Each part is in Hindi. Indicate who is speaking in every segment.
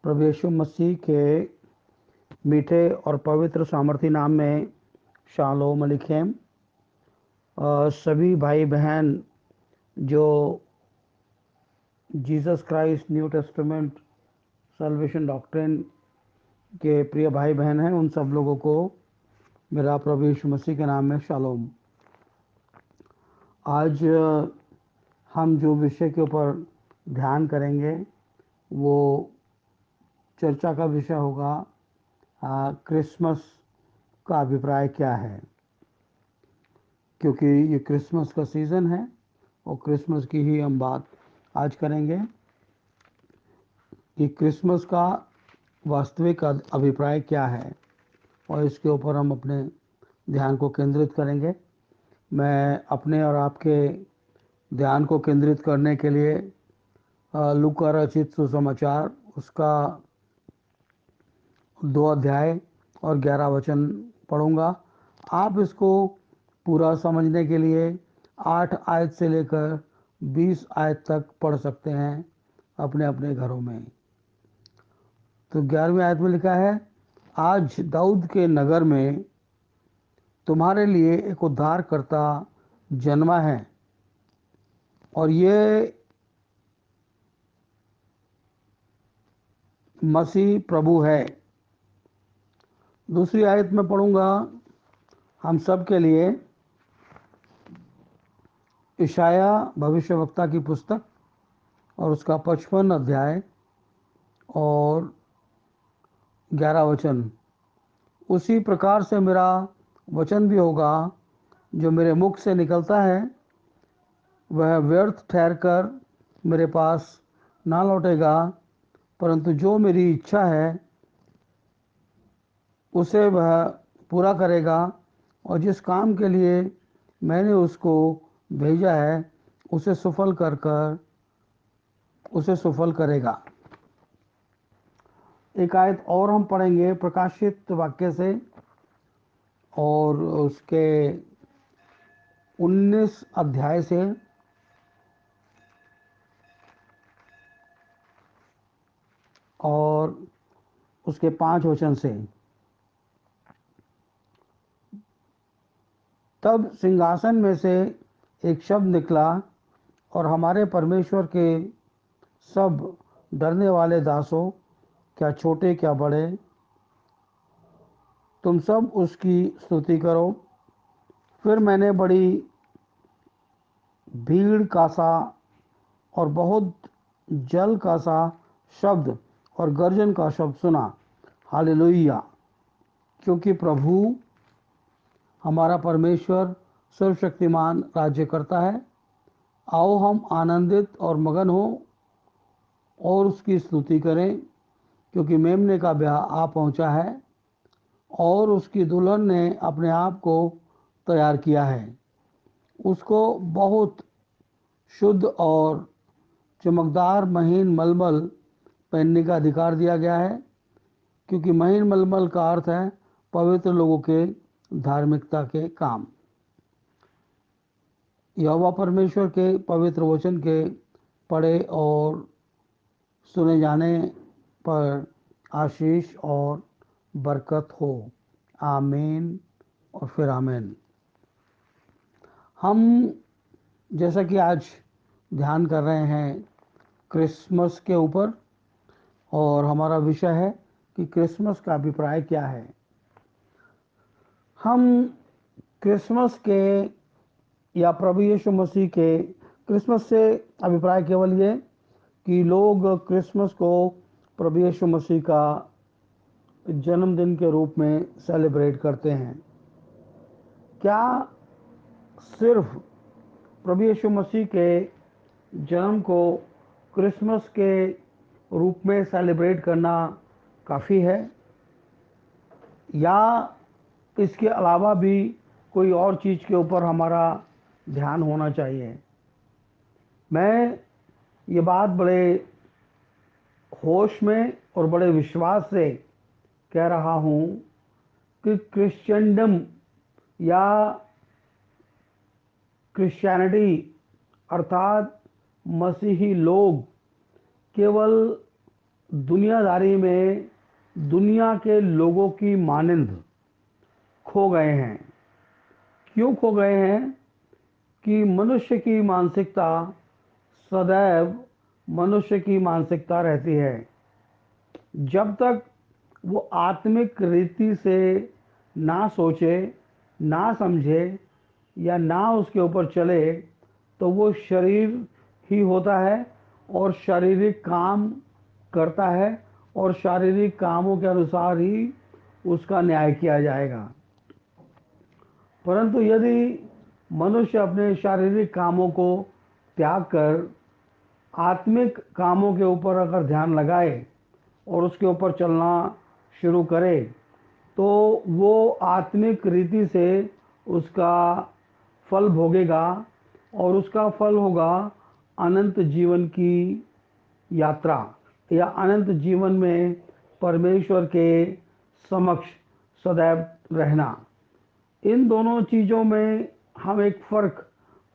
Speaker 1: प्रभु यीशु मसीह के मीठे और पवित्र सामर्थी नाम में शालोम अलैकुम। सभी भाई बहन जो Jesus Christ new testament salvation doctrine के प्रिय भाई बहन हैं, उन सब लोगों को मेरा प्रभु यीशु मसीह के नाम में शालोम। आज हम जो विषय के ऊपर ध्यान करेंगे वो चर्चा का विषय होगा क्रिसमस का अभिप्राय क्या है। क्योंकि ये क्रिसमस का सीज़न है और क्रिसमस की ही हम बात आज करेंगे कि क्रिसमस का वास्तविक अभिप्राय क्या है, और इसके ऊपर हम अपने ध्यान को केंद्रित करेंगे। मैं अपने और आपके ध्यान को केंद्रित करने के लिए लूका रचित सुसमाचार उसका 2 अध्याय और 11 वचन पढ़ूंगा। आप इसको पूरा समझने के लिए 8 आयत से लेकर 20 आयत तक पढ़ सकते हैं अपने अपने घरों में। तो 11वीं आयत में लिखा है, आज दाऊद के नगर में तुम्हारे लिए एक उद्धारकर्ता जन्मा है और ये मसीह प्रभु है। दूसरी आयत में पढ़ूंगा हम सब के लिए इशाया भविष्यवक्ता की पुस्तक और उसका 55 अध्याय और 11 वचन। उसी प्रकार से मेरा वचन भी होगा जो मेरे मुख से निकलता है, वह व्यर्थ ठहरकर मेरे पास ना लौटेगा, परंतु जो मेरी इच्छा है उसे वह पूरा करेगा, और जिस काम के लिए मैंने उसको भेजा है उसे सफल करेगा। एक आयत और हम पढ़ेंगे प्रकाशित वाक्य से और उसके 19 अध्याय से और उसके 5 वचन से। तब सिंहासन में से एक शब्द निकला और हमारे परमेश्वर के सब डरने वाले दासों, क्या छोटे क्या बड़े, तुम सब उसकी स्तुति करो। फिर मैंने बड़ी भीड़ का सा और बहुत जल का सा शब्द और गर्जन का शब्द सुना, हालेलुया, क्योंकि प्रभु हमारा परमेश्वर सर्वशक्तिमान राज्य करता है। आओ हम आनंदित और मगन हो और उसकी स्तुति करें, क्योंकि मेमने का ब्याह आ पहुंचा है और उसकी दुल्हन ने अपने आप को तैयार किया है। उसको बहुत शुद्ध और चमकदार महीन मलमल पहनने का अधिकार दिया गया है, क्योंकि महीन मलमल का अर्थ है पवित्र लोगों के धार्मिकता के काम। यहोवा परमेश्वर के पवित्र वचन के पढ़े और सुने जाने पर आशीष और बरकत हो। आमीन और फिर आमीन। हम जैसा कि आज ध्यान कर रहे हैं क्रिसमस के ऊपर, और हमारा विषय है कि क्रिसमस का अभिप्राय क्या है। हम क्रिसमस के या प्रभु यीशु मसीह के क्रिसमस से अभिप्राय केवल ये कि लोग क्रिसमस को प्रभु यीशु मसीह का जन्मदिन के रूप में सेलिब्रेट करते हैं। क्या सिर्फ प्रभु यीशु मसीह के जन्म को क्रिसमस के रूप में सेलिब्रेट करना काफ़ी है, या इसके अलावा भी कोई और चीज़ के ऊपर हमारा ध्यान होना चाहिए? मैं ये बात बड़े होश में और बड़े विश्वास से कह रहा हूँ कि क्रिश्चियनडम या क्रिश्चियनिटी अर्थात मसीही लोग केवल दुनियादारी में दुनिया के लोगों की मानंद खो गए हैं। क्यों खो गए हैं? कि मनुष्य की मानसिकता सदैव मनुष्य की मानसिकता रहती है। जब तक वो आत्मिक रीति से ना सोचे, ना समझे या ना उसके ऊपर चले, तो वो शरीर ही होता है और शारीरिक काम करता है और शारीरिक कामों के अनुसार ही उसका न्याय किया जाएगा। परंतु यदि मनुष्य अपने शारीरिक कामों को त्याग कर आत्मिक कामों के ऊपर अगर ध्यान लगाए और उसके ऊपर चलना शुरू करे, तो वो आत्मिक रीति से उसका फल भोगेगा और उसका फल होगा अनंत जीवन की यात्रा या अनंत जीवन में परमेश्वर के समक्ष सदैव रहना। इन दोनों चीज़ों में हम एक फ़र्क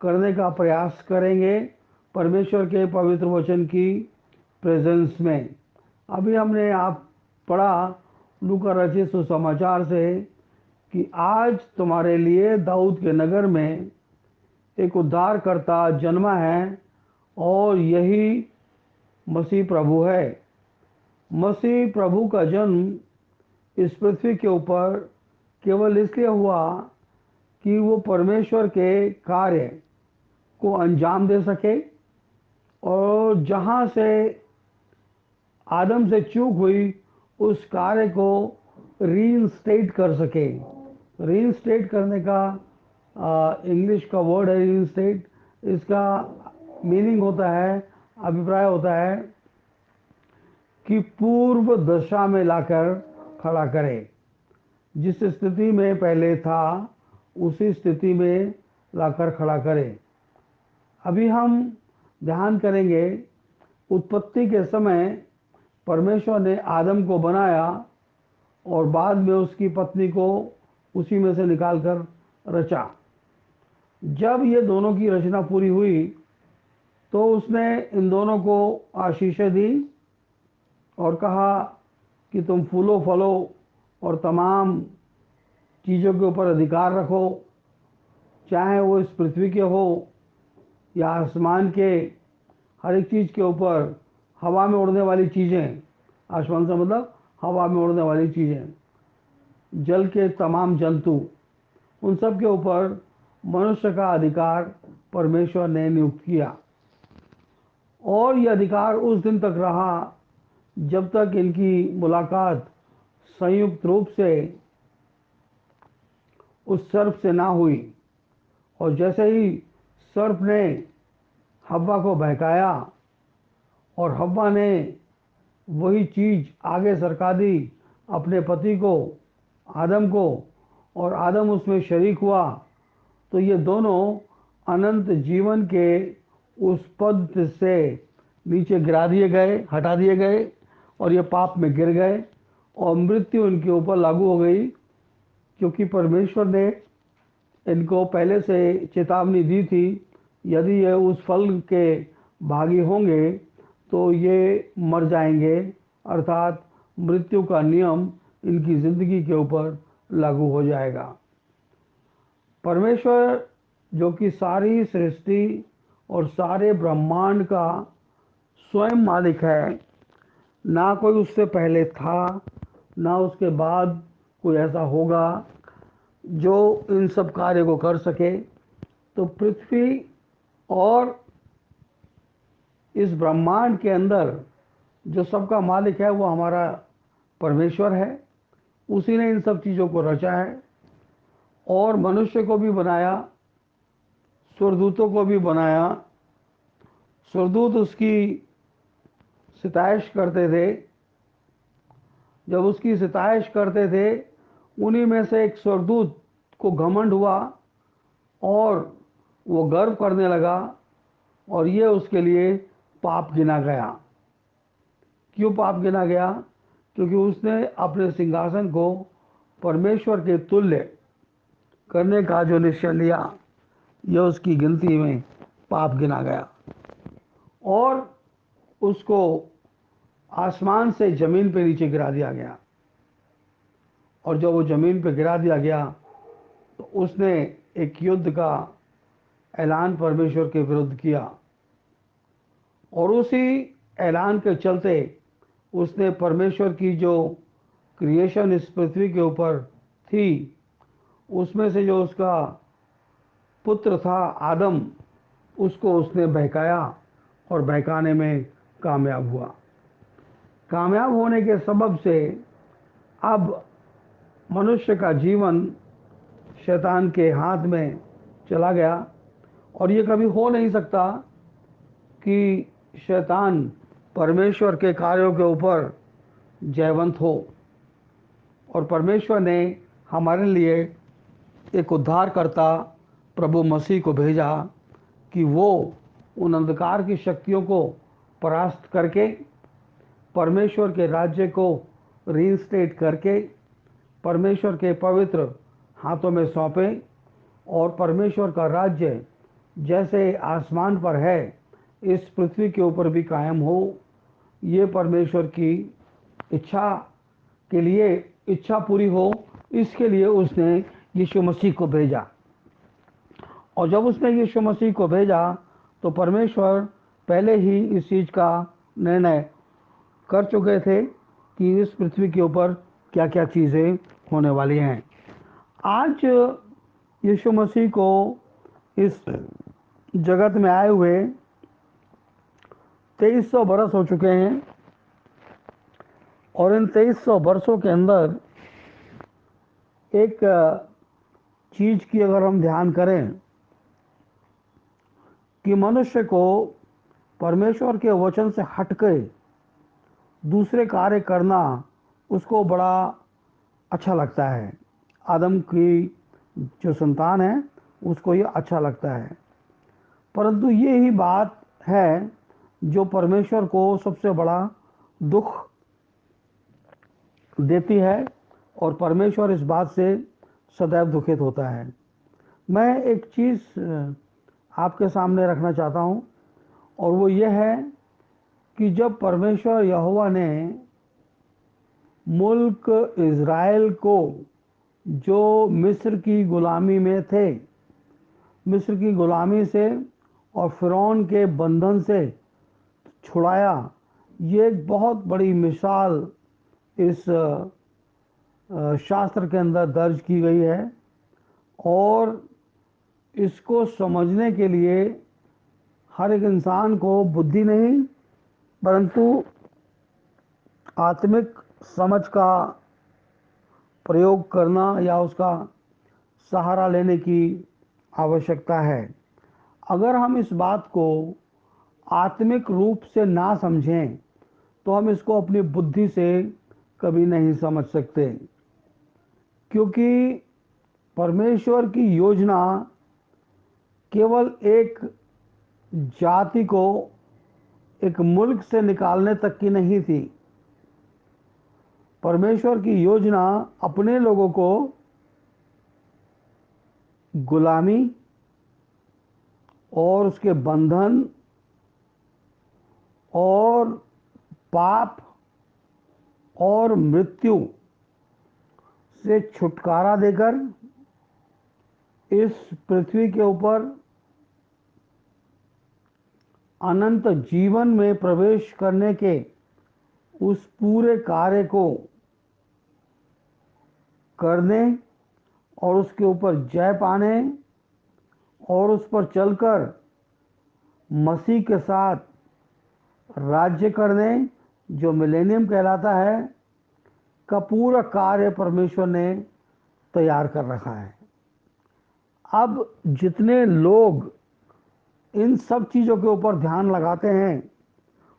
Speaker 1: करने का प्रयास करेंगे परमेश्वर के पवित्र वचन की प्रेजेंस में। अभी हमने आप पढ़ा लूका रचित सुसमाचार से कि आज तुम्हारे लिए दाऊद के नगर में एक उद्धारकर्ता जन्मा है और यही मसीह प्रभु है। मसीह प्रभु का जन्म इस पृथ्वी के ऊपर केवल इसलिए हुआ कि वो परमेश्वर के कार्य को अंजाम दे सके और जहाँ से आदम से चूक हुई उस कार्य को रीइंस्टेट कर सके। रीइंस्टेट करने का इंग्लिश का वर्ड है रीइंस्टेट। इसका मीनिंग होता है, अभिप्राय होता है कि पूर्व दशा में लाकर खड़ा करे। जिस स्थिति में पहले था उसी स्थिति में लाकर खड़ा करे। अभी हम ध्यान करेंगे उत्पत्ति के समय परमेश्वर ने आदम को बनाया और बाद में उसकी पत्नी को उसी में से निकालकर रचा। जब ये दोनों की रचना पूरी हुई तो उसने इन दोनों को आशीषें दी और कहा कि तुम फूलो फलो और तमाम चीज़ों के ऊपर अधिकार रखो, चाहे वो इस पृथ्वी के हो या आसमान के हर एक चीज़ के ऊपर, हवा में उड़ने वाली चीज़ें, आसमान से मतलब हवा में उड़ने वाली चीज़ें, जल के तमाम जंतु, उन सब के ऊपर मनुष्य का अधिकार परमेश्वर ने नियुक्त किया। और यह अधिकार उस दिन तक रहा जब तक इनकी मुलाकात संयुक्त रूप से उस सर्प से ना हुई। और जैसे ही सर्प ने हव्वा को बहकाया और हव्वा ने वही चीज़ आगे सरका दी अपने पति को, आदम को, और आदम उसमें शरीक हुआ, तो ये दोनों अनंत जीवन के उस पद से नीचे गिरा दिए गए, हटा दिए गए और ये पाप में गिर गए और मृत्यु उनके ऊपर लागू हो गई। क्योंकि परमेश्वर ने इनको पहले से चेतावनी दी थी, यदि ये उस फल के भागी होंगे तो ये मर जाएंगे, अर्थात मृत्यु का नियम इनकी ज़िंदगी के ऊपर लागू हो जाएगा। परमेश्वर जो कि सारी सृष्टि और सारे ब्रह्मांड का स्वयं मालिक है, ना कोई उससे पहले था ना उसके बाद कोई ऐसा होगा जो इन सब कार्य को कर सके। तो पृथ्वी और इस ब्रह्मांड के अंदर जो सबका मालिक है वो हमारा परमेश्वर है। उसी ने इन सब चीज़ों को रचा है और मनुष्य को भी बनाया, स्वर्गदूतों को भी बनाया। स्वर्गदूत उसकी सिताइश करते थे। जब उसकी सिताइश करते थे, उन्हीं में से एक स्वर्गदूत को घमंड हुआ और वो गर्व करने लगा और ये उसके लिए पाप गिना गया। क्यों पाप गिना गया? क्योंकि उसने अपने सिंहासन को परमेश्वर के तुल्य करने का जो निश्चय लिया, यह उसकी गिनती में पाप गिना गया और उसको आसमान से ज़मीन पे नीचे गिरा दिया गया। और जब वो ज़मीन पे गिरा दिया गया तो उसने एक युद्ध का ऐलान परमेश्वर के विरुद्ध किया, और उसी ऐलान के चलते उसने परमेश्वर की जो क्रिएशन इस पृथ्वी के ऊपर थी, उसमें से जो उसका पुत्र था आदम, उसको उसने बहकाया और बहकाने में कामयाब हुआ। कामयाब होने के सबब से अब मनुष्य का जीवन शैतान के हाथ में चला गया, और ये कभी हो नहीं सकता कि शैतान परमेश्वर के कार्यों के ऊपर जयवंत हो। और परमेश्वर ने हमारे लिए एक उद्धारकर्ता प्रभु मसीह को भेजा कि वो उन अंधकार की शक्तियों को परास्त करके परमेश्वर के राज्य को रीइंस्टेट करके परमेश्वर के पवित्र हाथों में सौंपे, और परमेश्वर का राज्य जैसे आसमान पर है इस पृथ्वी के ऊपर भी कायम हो। ये परमेश्वर की इच्छा के लिए इच्छा पूरी हो, इसके लिए उसने यीशु मसीह को भेजा। और जब उसने यीशु मसीह को भेजा तो परमेश्वर पहले ही इस चीज़ का निर्णय कर चुके थे कि इस पृथ्वी के ऊपर क्या क्या चीज़ें होने वाली हैं। आज यीशु मसीह को इस जगत में आए हुए 2300 बरस हो चुके हैं, और इन 2300 बरसों के अंदर एक चीज़ की अगर हम ध्यान करें कि मनुष्य को परमेश्वर के वचन से हटके दूसरे कार्य करना उसको बड़ा अच्छा लगता है। आदम की जो संतान है उसको ये अच्छा लगता है, परंतु ये ही बात है जो परमेश्वर को सबसे बड़ा दुख देती है, और परमेश्वर इस बात से सदैव दुखित होता है। मैं एक चीज़ आपके सामने रखना चाहता हूँ, और वो ये है कि जब परमेश्वर यहोवा ने मुल्क इज़राइल को जो मिस्र की गुलामी में थे, मिस्र की गुलामी से और फ़िरौन के बंधन से छुड़ाया, ये एक बहुत बड़ी मिसाल इस शास्त्र के अंदर दर्ज की गई है। और इसको समझने के लिए हर एक इंसान को बुद्धि नहीं परंतु आत्मिक समझ का प्रयोग करना या उसका सहारा लेने की आवश्यकता है। अगर हम इस बात को आत्मिक रूप से ना समझें तो हम इसको अपनी बुद्धि से कभी नहीं समझ सकते, क्योंकि परमेश्वर की योजना केवल एक जाति को एक मुल्क से निकालने तक की नहीं थी। परमेश्वर की योजना अपने लोगों को गुलामी और उसके बंधन और पाप और मृत्यु से छुटकारा देकर इस पृथ्वी के ऊपर अनंत जीवन में प्रवेश करने के उस पूरे कार्य को करने और उसके ऊपर जय पाने और उस पर चलकर मसीह के साथ राज्य करने, जो मिलेनियम कहलाता है, का पूरा कार्य परमेश्वर ने तैयार कर रखा है। अब जितने लोग इन सब चीज़ों के ऊपर ध्यान लगाते हैं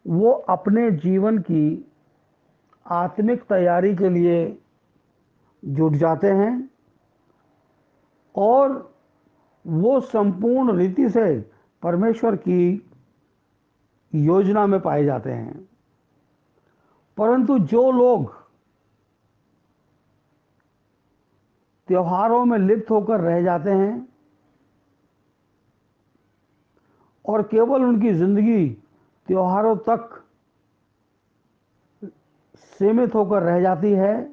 Speaker 1: वो अपने जीवन की आत्मिक तैयारी के लिए जुट जाते हैं, और वो संपूर्ण रीति से परमेश्वर की योजना में पाए जाते हैं। परंतु जो लोग त्योहारों में लिप्त होकर रह जाते हैं और केवल उनकी जिंदगी त्योहारों तक सीमित होकर रह जाती है।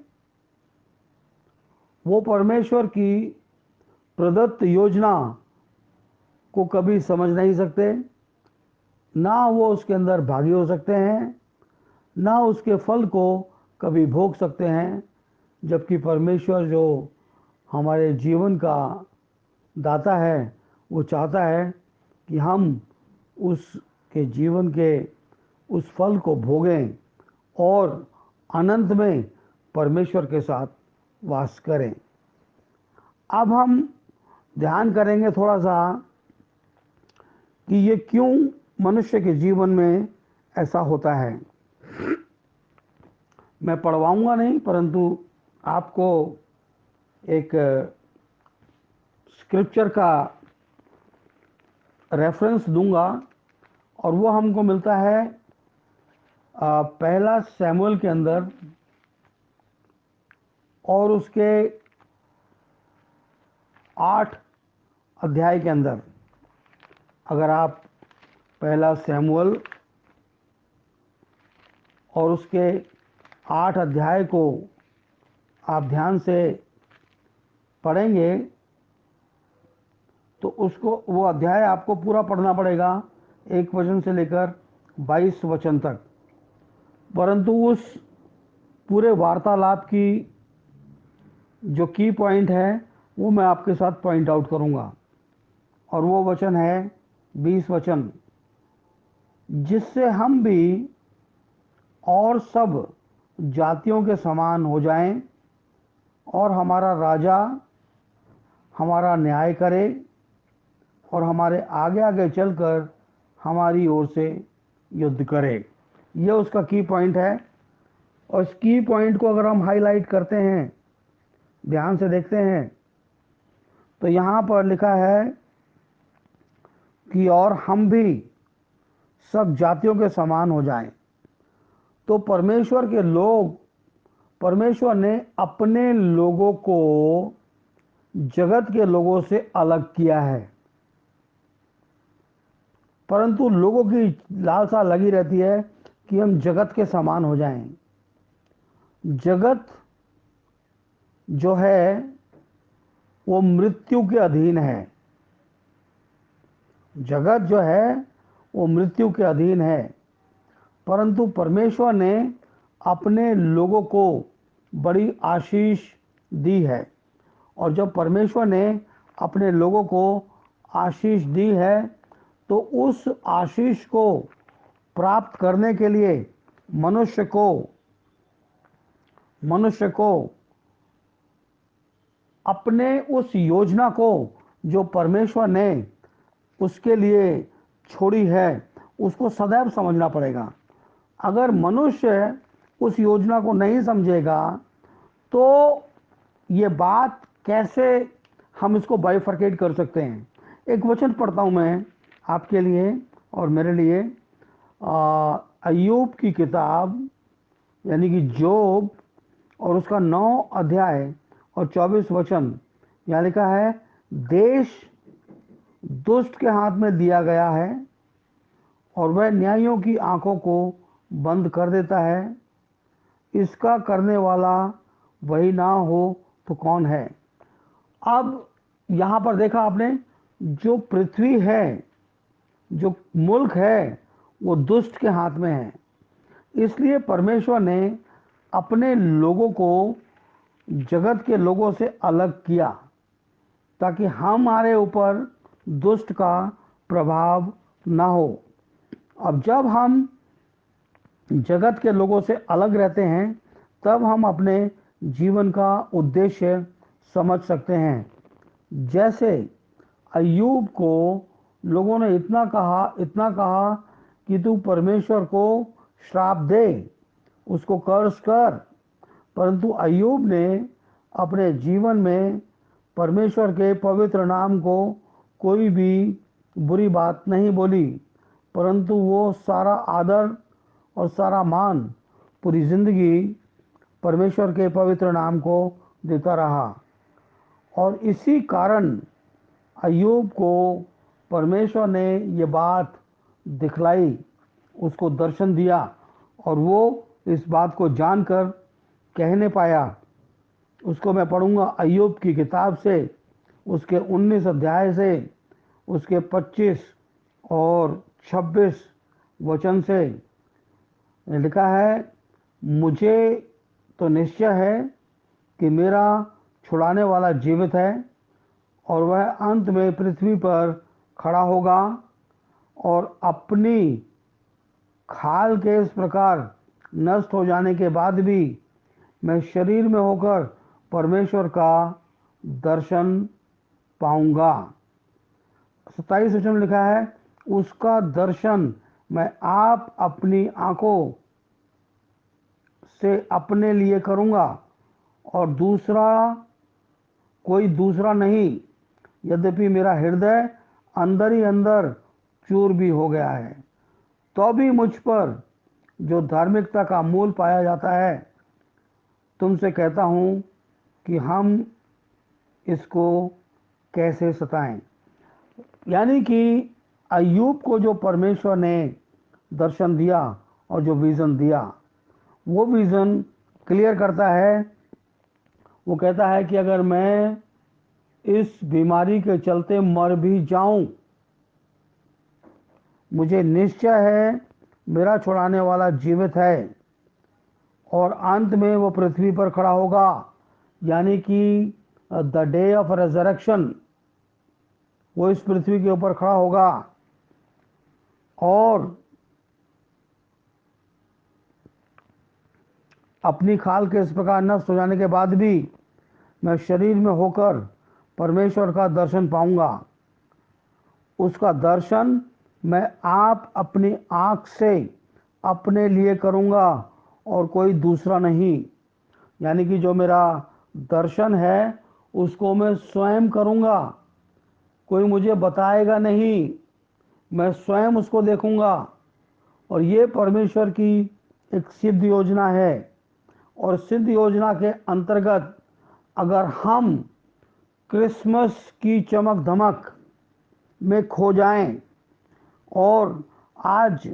Speaker 1: वो परमेश्वर की प्रदत्त योजना को कभी समझ नहीं सकते, ना वो उसके अंदर भागी हो सकते हैं, ना उसके फल को कभी भोग सकते हैं। जबकि परमेश्वर जो हमारे जीवन का दाता है, वो चाहता है कि हम उसके जीवन के उस फल को भोगें और अनंत में परमेश्वर के साथ वास करें। अब हम ध्यान करेंगे थोड़ा सा कि ये क्यों मनुष्य के जीवन में ऐसा होता है। मैं पढ़वाऊंगा नहीं, परंतु आपको एक स्क्रिप्चर का रेफरेंस दूंगा, और वो हमको मिलता है पहला सैमुअल के अंदर और उसके 8 अध्याय के अंदर। अगर आप पहला सैमुअल और उसके 8 अध्याय को आप ध्यान से पढ़ेंगे तो उसको वो अध्याय आपको पूरा पढ़ना पड़ेगा, 1 वचन से लेकर 22 वचन तक। परंतु उस पूरे वार्तालाप की जो की पॉइंट है वो मैं आपके साथ पॉइंट आउट करूंगा, और वो वचन है 20 वचन, जिससे हम भी और सब जातियों के समान हो जाएं और हमारा राजा हमारा न्याय करे और हमारे आगे आगे चलकर हमारी ओर से युद्ध करे। ये उसका की पॉइंट है। और इस की पॉइंट को अगर हम हाईलाइट करते हैं, ध्यान से देखते हैं, तो यहाँ पर लिखा है कि और हम भी सब जातियों के समान हो जाएं। तो परमेश्वर के लोग, परमेश्वर ने अपने लोगों को जगत के लोगों से अलग किया है, परंतु लोगों की लालसा लगी रहती है कि हम जगत के समान हो जाएं। जगत जो है वो मृत्यु के अधीन है। जगत जो है वो मृत्यु के अधीन है, परंतु परमेश्वर ने अपने लोगों को बड़ी आशीष दी है। और जब परमेश्वर ने अपने लोगों को आशीष दी है तो उस आशीष को प्राप्त करने के लिए मनुष्य को अपने उस योजना को जो परमेश्वर ने उसके लिए छोड़ी है उसको सदैव समझना पड़ेगा। अगर मनुष्य उस योजना को नहीं समझेगा तो ये बात कैसे हम इसको बाइफरकेट कर सकते हैं। एक वचन पढ़ता हूं मैं आपके लिए और मेरे लिए, अय्यूब की किताब यानी कि जोब, और उसका 9 अध्याय और 24 वचन। यहाँ लिखा है, देश दुष्ट के हाथ में दिया गया है और वह न्यायियों की आंखों को बंद कर देता है। इसका करने वाला वही ना हो तो कौन है। अब यहाँ पर देखा आपने, जो पृथ्वी है, जो मुल्क है, वो दुष्ट के हाथ में है। इसलिए परमेश्वर ने अपने लोगों को जगत के लोगों से अलग किया ताकि हमारे ऊपर दुष्ट का प्रभाव ना हो। अब जब हम जगत के लोगों से अलग रहते हैं तब हम अपने जीवन का उद्देश्य समझ सकते हैं। जैसे अय्यूब को लोगों ने इतना कहा कि तू परमेश्वर को श्राप दे, उसको कर्ज कर, परंतु अय्यूब ने अपने जीवन में परमेश्वर के पवित्र नाम को कोई भी बुरी बात नहीं बोली, परंतु वो सारा आदर और सारा मान पूरी जिंदगी परमेश्वर के पवित्र नाम को देता रहा। और इसी कारण अय्यूब को परमेश्वर ने ये बात दिखलाई, उसको दर्शन दिया, और वो इस बात को जानकर कहने पाया। उसको मैं पढ़ूंगा अय्यूब की किताब से, उसके 19 अध्याय से, उसके 25 और 26 वचन से। लिखा है, मुझे तो निश्चय है कि मेरा छुड़ाने वाला जीवित है, और वह अंत में पृथ्वी पर खड़ा होगा, और अपनी खाल के इस प्रकार नष्ट हो जाने के बाद भी मैं शरीर में होकर परमेश्वर का दर्शन पाऊंगा। 27 वचन में लिखा है, उसका दर्शन मैं आप अपनी आंखों से अपने लिए करूंगा, और दूसरा कोई दूसरा नहीं, यद्यपि मेरा हृदय अंदर ही अंदर चूर भी हो गया है, तो भी मुझ पर जो धार्मिकता का मूल पाया जाता है, तुमसे कहता हूं कि हम इसको कैसे सताएं। यानी कि अय्यूब को जो परमेश्वर ने दर्शन दिया और जो विज़न दिया, वो विज़न क्लियर करता है। वो कहता है कि अगर मैं इस बीमारी के चलते मर भी जाऊं, मुझे निश्चय है मेरा छुड़ाने वाला जीवित है, और अंत में वो पृथ्वी पर खड़ा होगा। यानी कि द डे ऑफ रेजरेक्शन, वो इस पृथ्वी के ऊपर खड़ा होगा, और अपनी खाल के इस प्रकार नष्ट हो जाने के बाद भी मैं शरीर में होकर परमेश्वर का दर्शन पाऊंगा। उसका दर्शन मैं आप अपनी आंख से अपने लिए करूंगा, और कोई दूसरा नहीं। यानी कि जो मेरा दर्शन है उसको मैं स्वयं करूंगा, कोई मुझे बताएगा नहीं, मैं स्वयं उसको देखूंगा। और ये परमेश्वर की एक सिद्ध योजना है, और सिद्ध योजना के अंतर्गत अगर हम क्रिसमस की चमक धमक में खो जाएं, और आज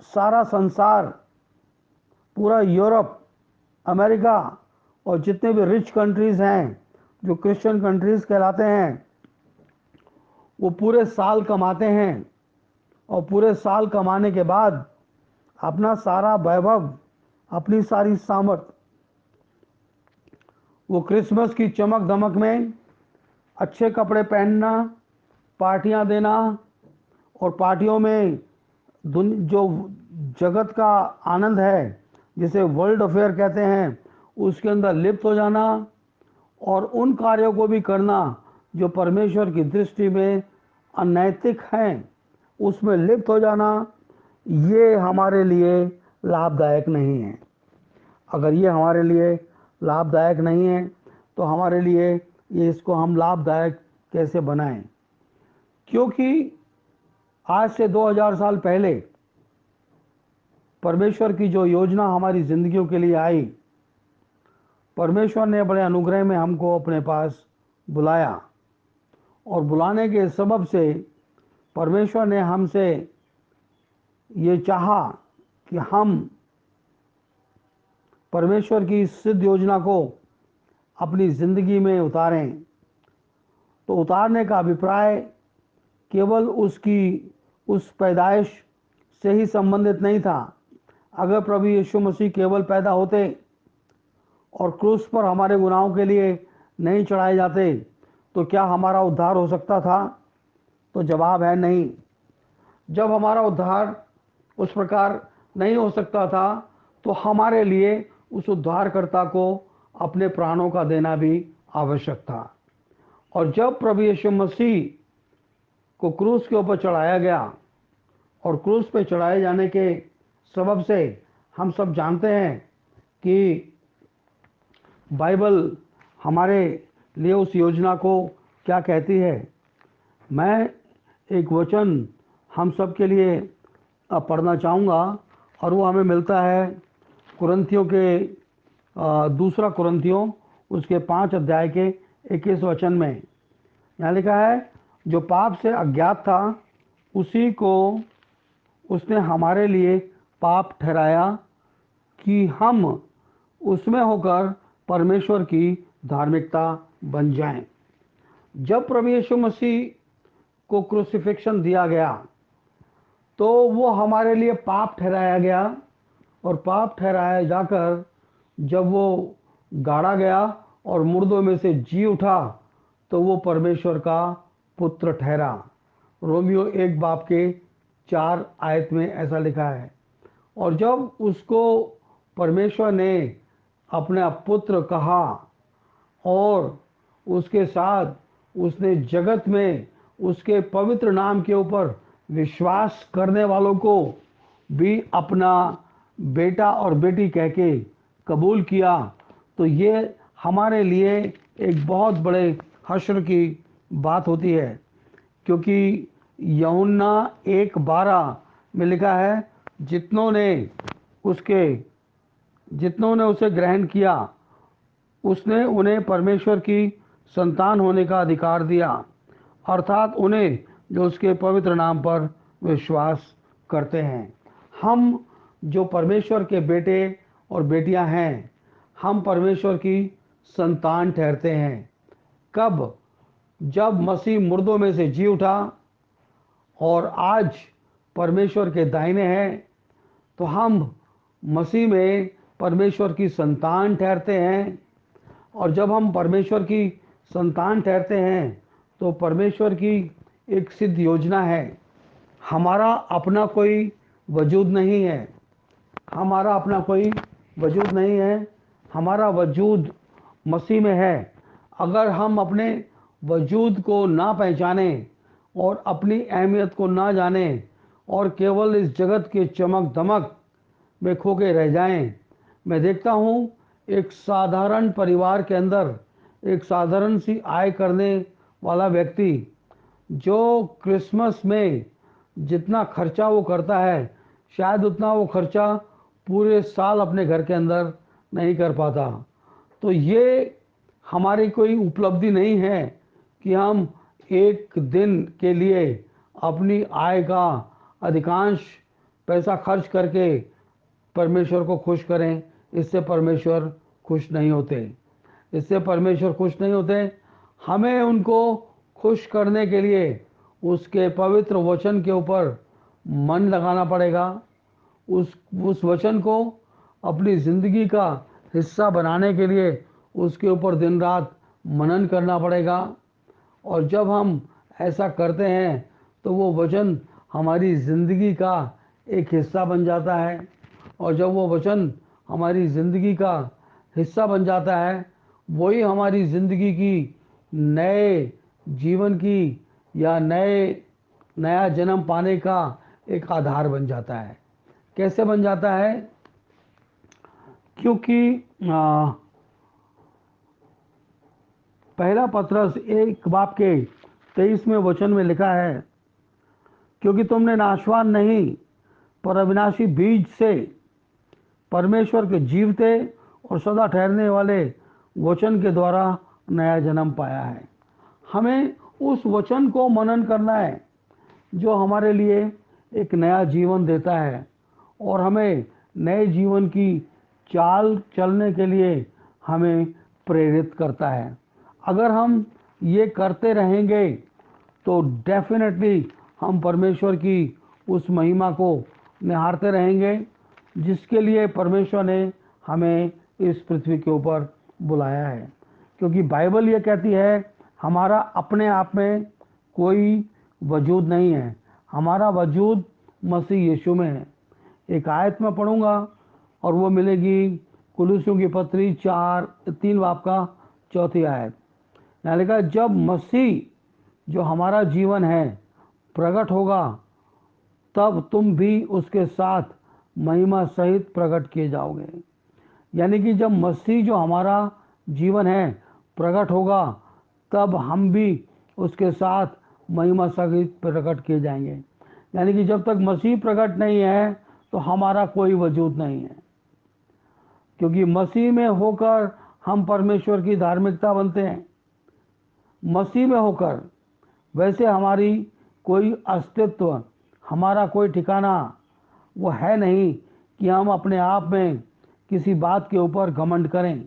Speaker 1: सारा संसार, पूरा यूरोप, अमेरिका और जितने भी रिच कंट्रीज़ हैं जो क्रिश्चियन कंट्रीज़ कहलाते हैं, वो पूरे साल कमाते हैं, और पूरे साल कमाने के बाद अपना सारा वैभव, अपनी सारी सामर्थ वो क्रिसमस की चमक धमक में अच्छे कपड़े पहनना, पार्टियां देना, और पार्टियों में जो जगत का आनंद है, जिसे वर्ल्ड अफेयर कहते हैं, उसके अंदर लिप्त हो जाना, और उन कार्यों को भी करना जो परमेश्वर की दृष्टि में अनैतिक हैं, उसमें लिप्त हो जाना, ये हमारे लिए लाभदायक नहीं है। अगर ये हमारे लिए लाभदायक नहीं है, तो हमारे लिए ये इसको हम लाभदायक कैसे बनाएं? क्योंकि आज से 2000 साल पहले परमेश्वर की जो योजना हमारी ज़िंदगियों के लिए आई, परमेश्वर ने बड़े अनुग्रह में हमको अपने पास बुलाया, और बुलाने के सबब से परमेश्वर ने हमसे ये चाहा कि हम परमेश्वर की सिद्ध योजना को अपनी ज़िंदगी में उतारें। तो उतारने का अभिप्राय केवल उसकी उस पैदाइश से ही संबंधित नहीं था। अगर प्रभु यीशु मसीह केवल पैदा होते और क्रूस पर हमारे गुनाहों के लिए नहीं चढ़ाए जाते, तो क्या हमारा उद्धार हो सकता था? तो जवाब है नहीं। जब हमारा उद्धार उस प्रकार नहीं हो सकता था, तो हमारे लिए उस उद्धारकर्ता को अपने प्राणों का देना भी आवश्यक था। और जब प्रभु यीशु मसीह को क्रूस के ऊपर चढ़ाया गया, और क्रूस पे चढ़ाए जाने के सबब से हम सब जानते हैं कि बाइबल हमारे लिए उस योजना को क्या कहती है। मैं एक वचन हम सब के लिए पढ़ना चाहूँगा, और वो हमें मिलता है कुरिन्थियों के दूसरा कुरिन्थियों उसके 5 अध्याय के 21 वचन में। यहाँ लिखा है, जो पाप से अज्ञात था उसी को उसने हमारे लिए पाप ठहराया, कि हम उसमें होकर परमेश्वर की धार्मिकता बन जाएं। जब प्रभु यीशु मसीह को क्रूसिफिक्शन दिया गया तो वो हमारे लिए पाप ठहराया गया, और पाप ठहराया जाकर जब वो गाड़ा गया और मुर्दों में से जी उठा तो वो परमेश्वर का पुत्र ठहरा। रोमियो 1:4 में ऐसा लिखा है। और जब उसको परमेश्वर ने अपना पुत्र कहा और उसके साथ उसने जगत में उसके पवित्र नाम के ऊपर विश्वास करने वालों को भी अपना बेटा और बेटी कह के कबूल किया, तो ये हमारे लिए एक बहुत बड़े हश्र की बात होती है। क्योंकि यूहन्ना 1:12 में लिखा है, जितनों ने उसे ग्रहण किया उसने उन्हें परमेश्वर की संतान होने का अधिकार दिया, अर्थात उन्हें जो उसके पवित्र नाम पर विश्वास करते हैं। हम जो परमेश्वर के बेटे और बेटियां हैं, हम परमेश्वर की संतान ठहरते हैं। कब? जब मसीह मुर्दों में से जी उठा और आज परमेश्वर के दाहिने हैं, तो हम मसीह में परमेश्वर की संतान ठहरते हैं। और जब हम परमेश्वर की संतान ठहरते हैं तो परमेश्वर की एक सिद्ध योजना है। हमारा अपना कोई वजूद नहीं है, हमारा अपना कोई वजूद नहीं है, हमारा वजूद मसीह में है। अगर हम अपने वजूद को ना पहचाने और अपनी अहमियत को ना जाने और केवल इस जगत के चमक दमक में खो के रह जाएं। मैं देखता हूँ एक साधारण परिवार के अंदर एक साधारण सी आय करने वाला व्यक्ति जो क्रिसमस में जितना खर्चा वो करता है, शायद उतना वो खर्चा पूरे साल अपने घर के अंदर नहीं कर पाता। तो ये हमारी कोई उपलब्धि नहीं है कि हम एक दिन के लिए अपनी आय का अधिकांश पैसा खर्च करके परमेश्वर को खुश करें। इससे परमेश्वर खुश नहीं होते, इससे परमेश्वर खुश नहीं होते। हमें उनको खुश करने के लिए उसके पवित्र वचन के ऊपर मन लगाना पड़ेगा, उस वचन को अपनी ज़िंदगी का हिस्सा बनाने के लिए उसके ऊपर दिन रात मनन करना पड़ेगा। और जब हम ऐसा करते हैं तो वो वचन हमारी ज़िंदगी का एक हिस्सा बन जाता है। और जब वो वचन हमारी ज़िंदगी का हिस्सा बन जाता है, वही हमारी ज़िंदगी की नए जीवन की या नया जन्म पाने का एक आधार बन जाता है। कैसे बन जाता है? क्योंकि पहला पत्रस 1:23 में लिखा है, क्योंकि तुमने नाशवान नहीं पर अविनाशी बीज से परमेश्वर के जीवते और सदा ठहरने वाले वचन के द्वारा नया जन्म पाया है। हमें उस वचन को मनन करना है जो हमारे लिए एक नया जीवन देता है और हमें नए जीवन की चाल चलने के लिए हमें प्रेरित करता है। अगर हम ये करते रहेंगे तो डेफिनेटली हम परमेश्वर की उस महिमा को निहारते रहेंगे जिसके लिए परमेश्वर ने हमें इस पृथ्वी के ऊपर बुलाया है। क्योंकि बाइबल ये कहती है हमारा अपने आप में कोई वजूद नहीं है, हमारा वजूद मसीह यीशु में है। एक आयत में पढ़ूंगा और वो मिलेगी कुलुसियों की पत्री 3:4 यहाँ लिखा है, जब मसीह जो हमारा जीवन है प्रकट होगा तब तुम भी उसके साथ महिमा सहित प्रकट किए जाओगे। यानी कि जब मसीह जो हमारा जीवन है प्रकट होगा तब हम भी उसके साथ महिमा सहित प्रकट किए जाएंगे। यानी कि जब तक मसीह प्रकट नहीं है तो हमारा कोई वजूद नहीं है। क्योंकि मसीह में होकर हम परमेश्वर की धार्मिकता बनते हैं, मसीह में होकर। वैसे हमारी कोई अस्तित्व, हमारा कोई ठिकाना वो है नहीं कि हम अपने आप में किसी बात के ऊपर घमंड करें।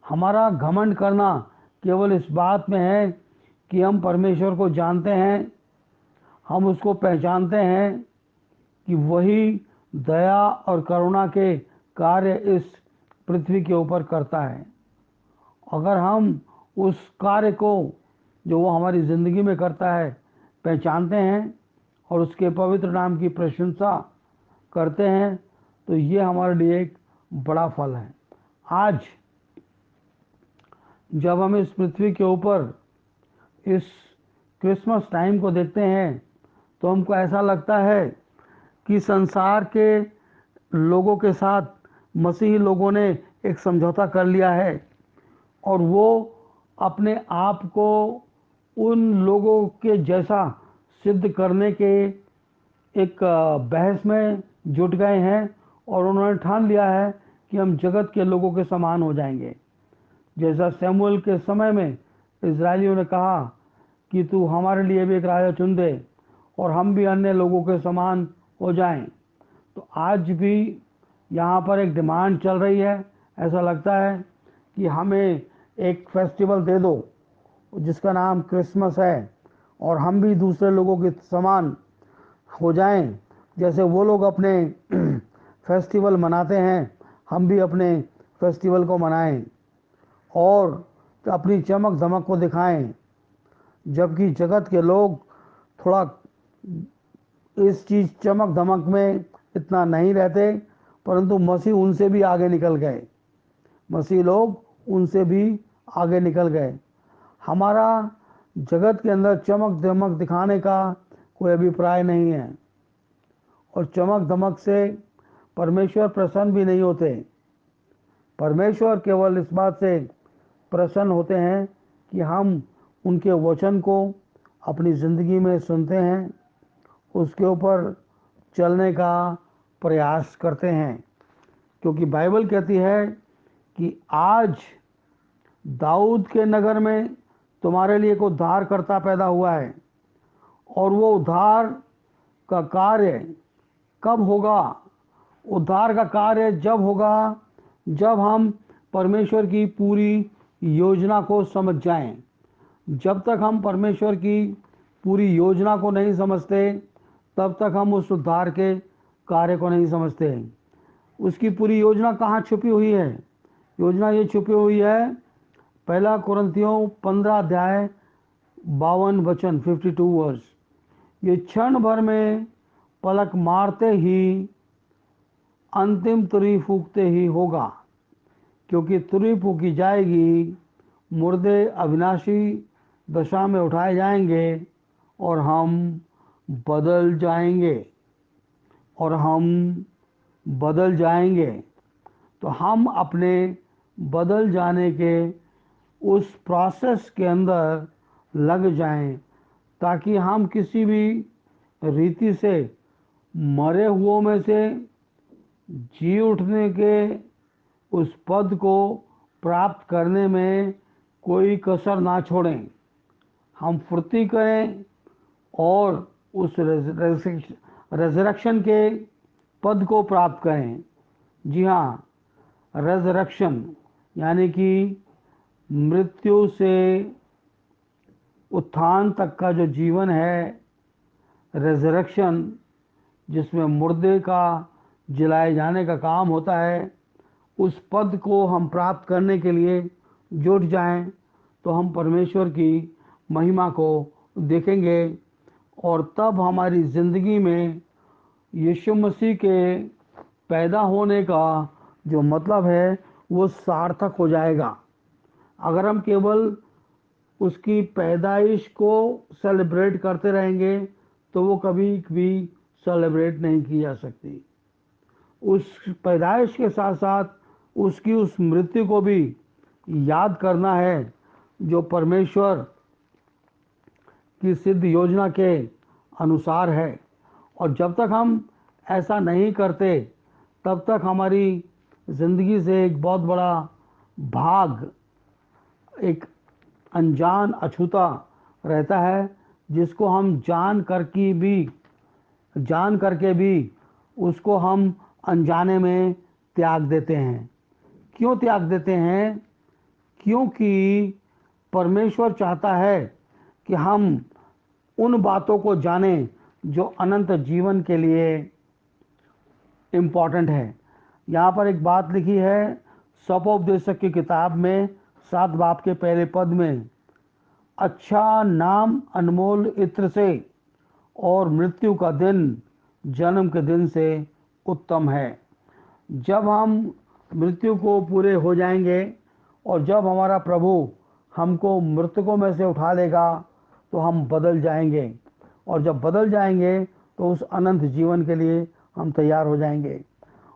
Speaker 1: हमारा घमंड करना केवल इस बात में है कि हम परमेश्वर को जानते हैं, हम उसको पहचानते हैं कि वही दया और करुणा के कार्य इस पृथ्वी के ऊपर करता है। अगर हम उस कार्य को जो वो हमारी ज़िंदगी में करता है पहचानते हैं और उसके पवित्र नाम की प्रशंसा करते हैं, तो ये हमारे लिए एक बड़ा फल है। आज जब हम इस पृथ्वी के ऊपर इस क्रिसमस टाइम को देखते हैं तो हमको ऐसा लगता है कि संसार के लोगों के साथ मसीही लोगों ने एक समझौता कर लिया है और वो अपने आप को उन लोगों के जैसा सिद्ध करने के एक बहस में जुट गए हैं और उन्होंने ठान लिया है कि हम जगत के लोगों के समान हो जाएंगे। जैसा शमूएल के समय में इजरायलियों ने कहा कि तू हमारे लिए भी एक राजा चुन दे और हम भी अन्य लोगों के समान हो जाएं। तो आज भी यहाँ पर एक डिमांड चल रही है। ऐसा लगता है कि हमें एक फेस्टिवल दे दो जिसका नाम क्रिसमस है और हम भी दूसरे लोगों के समान हो जाएं। जैसे वो लोग अपने फेस्टिवल मनाते हैं, हम भी अपने फेस्टिवल को मनाएं और अपनी चमक धमक को दिखाएं। जबकि जगत के लोग थोड़ा इस चीज़ चमक धमक में इतना नहीं रहते, परंतु मसीह उनसे भी आगे निकल गए। मसीह लोग उनसे भी आगे निकल गए। हमारा जगत के अंदर चमक धमक दिखाने का कोई अभिप्राय नहीं है और चमक धमक से परमेश्वर प्रसन्न भी नहीं होते। परमेश्वर केवल इस बात से प्रसन्न होते हैं कि हम उनके वचन को अपनी ज़िंदगी में सुनते हैं, उसके ऊपर चलने का प्रयास करते हैं। क्योंकि बाइबल कहती है कि आज दाऊद के नगर में तुम्हारे लिए एक उद्धारकर्ता पैदा हुआ है। और वो उद्धार का कार्य कब होगा? उद्धार का कार्य जब होगा जब हम परमेश्वर की पूरी योजना को समझ जाएं। जब तक हम परमेश्वर की पूरी योजना को नहीं समझते तब तक हम उस उद्धार के कार्य को नहीं समझते। उसकी पूरी योजना कहाँ छुपी हुई है? योजना ये छुपी हुई है, पहला कुरिन्थियों 15 अध्याय 52 वचन 52 वर्ष। ये क्षण भर में पलक मारते ही अंतिम तुरही फूंकते ही होगा, क्योंकि तुरही फूंकी जाएगी, मुर्दे अविनाशी दशा में उठाए जाएंगे और हम बदल जाएंगे बदल जाएंगे। तो हम अपने बदल जाने के उस प्रोसेस के अंदर लग जाएं, ताकि हम किसी भी रीति से मरे हुओं में से जी उठने के उस पद को प्राप्त करने में कोई कसर ना छोड़ें। हम फुर्ती करें और उस रेजरेक्शन के पद को प्राप्त करें। जी हाँ, रेजरेक्शन यानी कि मृत्यु से उत्थान तक का जो जीवन है, रेजरेक्शन जिसमें मुर्दे का जलाए जाने का काम होता है, उस पद को हम प्राप्त करने के लिए जुट जाएं तो हम परमेश्वर की महिमा को देखेंगे और तब हमारी ज़िंदगी में यीशु मसीह के पैदा होने का जो मतलब है वो सार्थक हो जाएगा। अगर हम केवल उसकी पैदाइश को सेलिब्रेट करते रहेंगे तो वो कभी भी सेलिब्रेट नहीं की जा सकती। उस पैदाइश के साथ साथ उसकी उस मृत्यु को भी याद करना है जो परमेश्वर की सिद्ध योजना के अनुसार है। और जब तक हम ऐसा नहीं करते तब तक हमारी ज़िंदगी से एक बहुत बड़ा भाग, एक अनजान अछूता रहता है, जिसको हम जान करके भी उसको हम अनजाने में त्याग देते हैं। क्यों त्याग देते हैं? क्योंकि परमेश्वर चाहता है कि हम उन बातों को जानें जो अनंत जीवन के लिए इम्पॉर्टेंट है। यहाँ पर एक बात लिखी है स्वोपदेशक की किताब में 7 बाब के पहले पद में, अच्छा नाम अनमोल इत्र से और मृत्यु का दिन जन्म के दिन से उत्तम है। जब हम मृत्यु को पूरे हो जाएंगे और जब हमारा प्रभु हमको मृतकों में से उठा लेगा तो हम बदल जाएंगे, और जब बदल जाएंगे तो उस अनंत जीवन के लिए हम तैयार हो जाएंगे।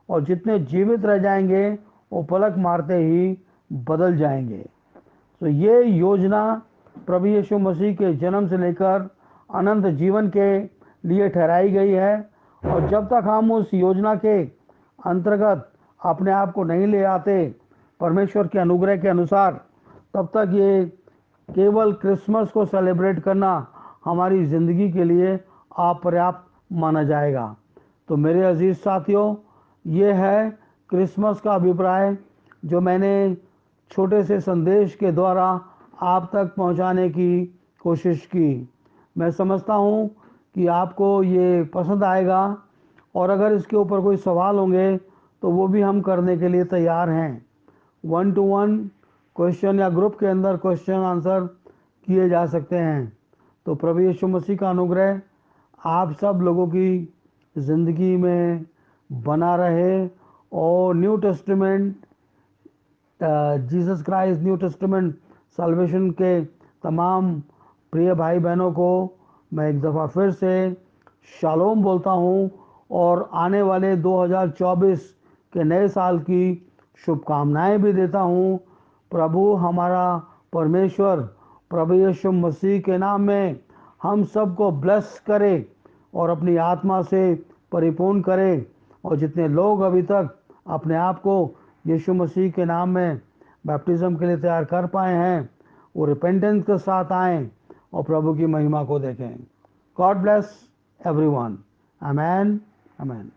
Speaker 1: और जितने जीवित रह जाएंगे वो पलक मारते ही बदल जाएंगे। तो ये योजना प्रभु यीशु मसीह के जन्म से लेकर अनंत जीवन के लिए ठहराई गई है। और जब तक हम उस योजना के अंतर्गत अपने आप को नहीं ले आते परमेश्वर के अनुग्रह के अनुसार, तब तक ये केवल क्रिसमस को सेलिब्रेट करना हमारी ज़िंदगी के लिए अपर्याप्त माना जाएगा। तो मेरे अजीज साथियों, ये है क्रिसमस का अभिप्राय जो मैंने छोटे से संदेश के द्वारा आप तक पहुंचाने की कोशिश की। मैं समझता हूं कि आपको ये पसंद आएगा, और अगर इसके ऊपर कोई सवाल होंगे तो वो भी हम करने के लिए तैयार हैं। 1-to-1 क्वेश्चन या ग्रुप के अंदर क्वेश्चन आंसर किए जा सकते हैं। तो प्रभु यीशु मसीह का अनुग्रह आप सब लोगों की ज़िंदगी में बना रहे, और new testament Jesus Christ new testament salvation के तमाम प्रिय भाई बहनों को मैं एक दफ़ा फिर से शालोम बोलता हूँ, और आने वाले 2024 के नए साल की शुभकामनाएं भी देता हूँ। प्रभु हमारा परमेश्वर प्रभु यीशु मसीह के नाम में हम सबको ब्लेस करे और अपनी आत्मा से परिपूर्ण करे। और जितने लोग अभी तक अपने आप को यीशु मसीह के नाम में बैप्टिज्म के लिए तैयार कर पाए हैं, वो रिपेंटेंस के साथ आएं और प्रभु की महिमा को देखें। God bless everyone. आमेन, आमेन।